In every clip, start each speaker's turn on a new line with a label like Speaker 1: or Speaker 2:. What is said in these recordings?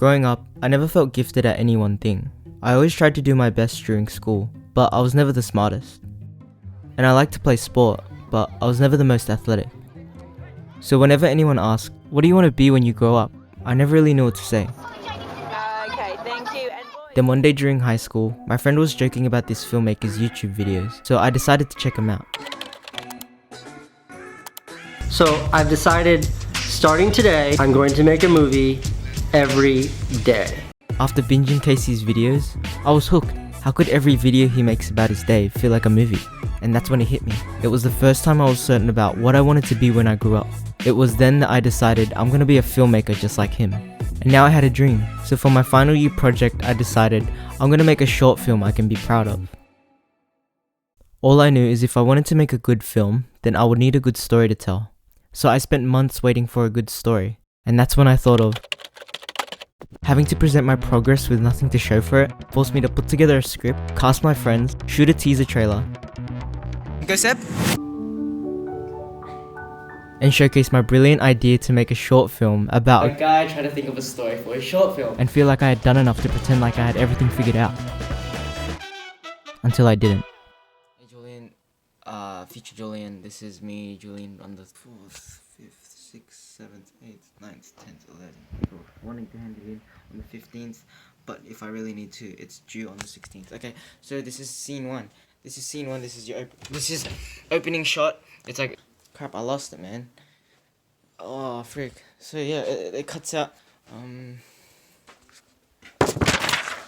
Speaker 1: Growing up, I never felt gifted at any one thing. I always tried to do my best during school, but I was never the smartest. And I liked to play sport, but I was never the most athletic. So whenever anyone asked, what do you want to be when you grow up? I never really knew what to say.
Speaker 2: Okay, thank you.
Speaker 1: Then one day during high school, my friend was joking about this filmmaker's YouTube videos, so I decided to check him out.
Speaker 3: So I've decided, starting today, I'm going to make a movie every day.
Speaker 1: After binging Casey's videos, I was hooked. How could every video he makes about his day feel like a movie? And that's when it hit me. It was the first time I was certain about what I wanted to be when I grew up. It was then that I decided I'm gonna be a filmmaker just like him. And now I had a dream. So for my final year project, I decided I'm gonna make a short film I can be proud of. All I knew is if I wanted to make a good film, then I would need a good story to tell. So I spent months waiting for a good story. And that's when I thought of having to present my progress with nothing to show for it forced me to put together a script, cast my friends, shoot a teaser trailer,
Speaker 4: Go Seb!
Speaker 1: and showcase my brilliant idea to make a short film about a guy trying to think of a story for a short film and feel like I had done enough to pretend like I had everything figured out. Until I didn't. Hey Julian, future Julian, this is me, Julian, on the 4th, 5th, 6th, 7th, 8th, 9th, 10th, 11th. Wanting to hand it in on the 15th, but if I really need to, it's due on the 16th. Okay, so this is scene 1. This is scene 1, this is opening shot. It's like, crap, I lost it, man. Oh, frick. So yeah, it cuts out, I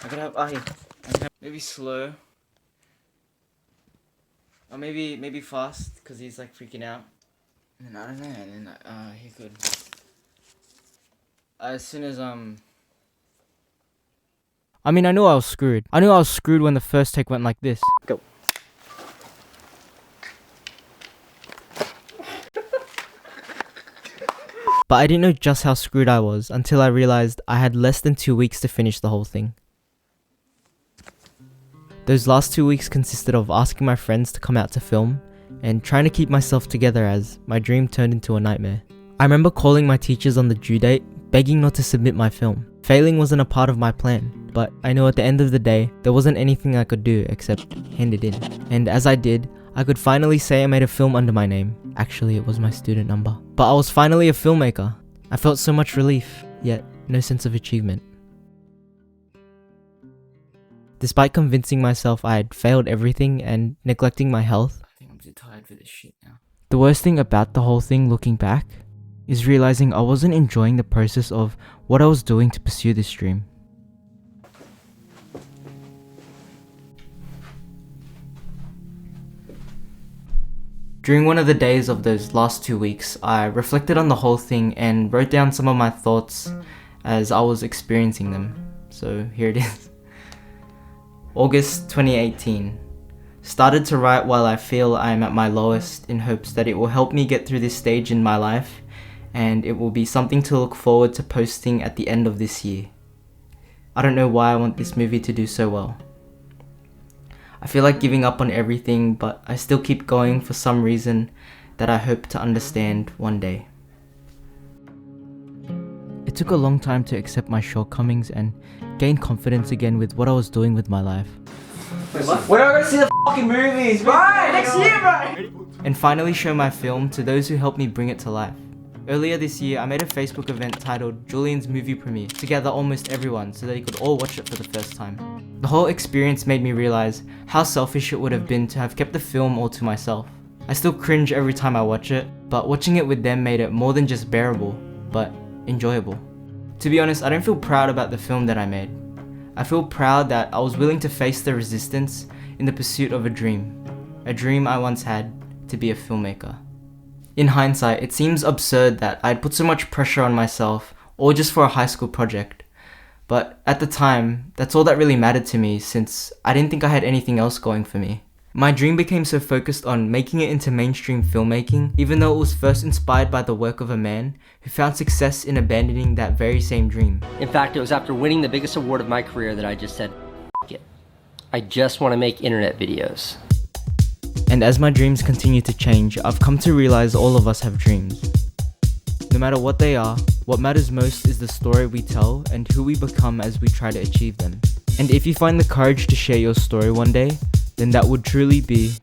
Speaker 1: gotta have, maybe slow. Or maybe fast, because he's like freaking out. And I don't know, and then, he could. As soon as, I mean, I knew I was screwed. I knew I was screwed when the first take went like this.
Speaker 3: Go.
Speaker 1: But I didn't know just how screwed I was until I realized I had less than 2 weeks to finish the whole thing. Those last 2 weeks consisted of asking my friends to come out to film and trying to keep myself together as my dream turned into a nightmare. I remember calling my teachers on the due date, begging not to submit my film. Failing wasn't a part of my plan, but I know at the end of the day, there wasn't anything I could do except hand it in. And as I did, I could finally say I made a film under my name. Actually, it was my student number. But I was finally a filmmaker. I felt so much relief, yet no sense of achievement. Despite convincing myself I had failed everything and neglecting my health, I think I'm too tired for this shit now. The worst thing about the whole thing looking back is realizing I wasn't enjoying the process of what I was doing to pursue this dream. During one of the days of those last 2 weeks, I reflected on the whole thing and wrote down some of my thoughts as I was experiencing them. So here it is. August 2018. Started to write while I feel I am at my lowest in hopes that it will help me get through this stage in my life and it will be something to look forward to posting at the end of this year. I don't know why I want this movie to do so well. I feel like giving up on everything, but I still keep going for some reason that I hope to understand one day. It took a long time to accept my shortcomings and gain confidence again with what I was doing with my life.
Speaker 4: Wait, what? We're not gonna see the fucking movies, bro! Next year, bro!
Speaker 1: And finally show my film to those who helped me bring it to life. Earlier this year, I made a Facebook event titled Julian's Movie Premiere to gather almost everyone so they could all watch it for the first time. The whole experience made me realize how selfish it would have been to have kept the film all to myself. I still cringe every time I watch it, but watching it with them made it more than just bearable, but enjoyable. To be honest, I don't feel proud about the film that I made. I feel proud that I was willing to face the resistance in the pursuit of a dream I once had to be a filmmaker. In hindsight, it seems absurd that I'd put so much pressure on myself, or just for a high school project. But at the time, that's all that really mattered to me since I didn't think I had anything else going for me. My dream became so focused on making it into mainstream filmmaking, even though it was first inspired by the work of a man who found success in abandoning that very same dream.
Speaker 3: In fact, it was after winning the biggest award of my career that I just said, F it. I just want to make internet videos.
Speaker 1: And as my dreams continue to change, I've come to realize all of us have dreams. No matter what they are, what matters most is the story we tell and who we become as we try to achieve them. And if you find the courage to share your story one day, then that would truly be